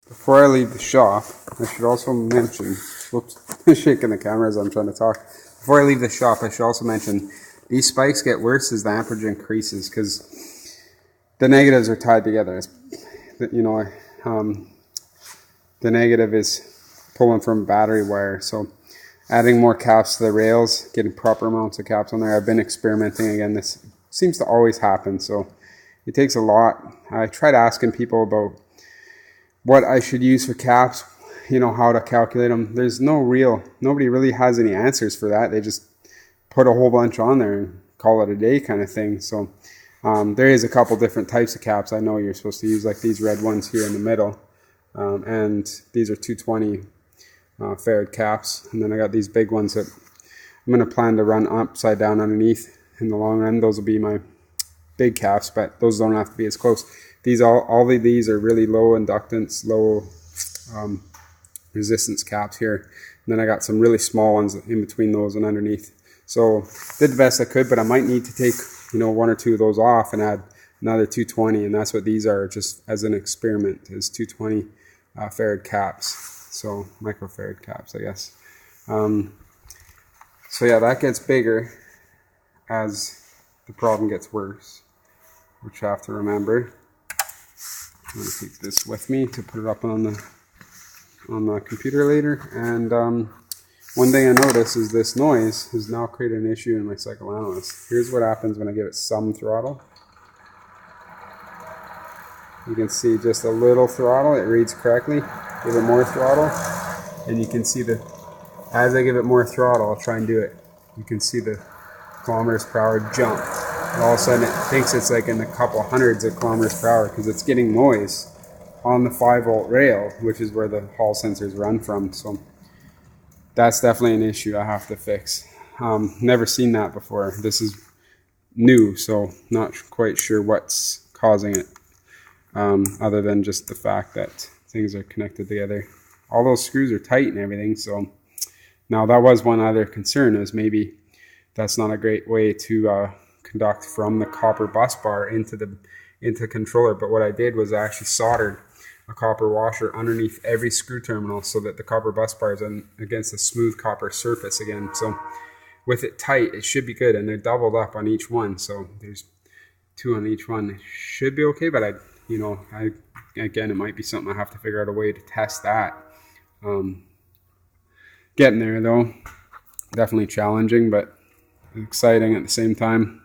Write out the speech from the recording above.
Before I leave the shop, I should also mention, whoops, shaking the camera as I'm trying to talk. Before I leave the shop, I should also mention these spikes get worse as the amperage increases because the negatives are tied together. You know, the negative is pulling from battery wire, so adding more caps to the rails, getting proper amounts of caps on there. I've been experimenting again. This seems to always happen, so it takes a lot. I tried asking people about what I should use for caps, you know, how to calculate them. There's nobody really has any answers for that. They just put a whole bunch on there and call it a day kind of thing. So there is a couple different types of caps. I know you're supposed to use like these red ones here in the middle. And these are 220 farad caps. And then I got these big ones that I'm going to plan to run upside down underneath in the long run. Those will be my big caps, but those don't have to be as close. These all of these are really low inductance, low resistance caps here. And then I got some really small ones in between those and underneath. So did the best I could, but I might need to take, you know, one or two of those off and add another 220, and that's what these are, just as an experiment, is 220 farad caps. So microfarad caps, I guess. So yeah, that gets bigger as the problem gets worse, which I have to remember. I'm going to keep this with me to put it up on the computer later. And one thing I noticed is this noise has now created an issue in my cycle analyst. Here's what happens when I give it some throttle. You can see just a little throttle, it reads correctly. Give it more throttle, and you can see as I give it more throttle, I'll try and do it. You can see the kilometers per hour jump. And all of a sudden it thinks it's like in a couple hundreds of kilometers per hour because it's getting noise on the 5-volt rail, which is where the hall sensors run from. So that's definitely an issue I have to fix. Never seen that before. This is new, so not quite sure what's causing it, other than just the fact that things are connected together. All those screws are tight and everything. So now that was one other concern, is maybe that's not a great way to conduct from the copper bus bar into the controller. But what I did was I actually soldered a copper washer underneath every screw terminal so that the copper bus bar is against a smooth copper surface again. So with it tight, it should be good, and they're doubled up on each one. So there's 2 on each one. It should be okay, but again, it might be something I have to figure out a way to test that. Getting there though, definitely challenging, but exciting at the same time.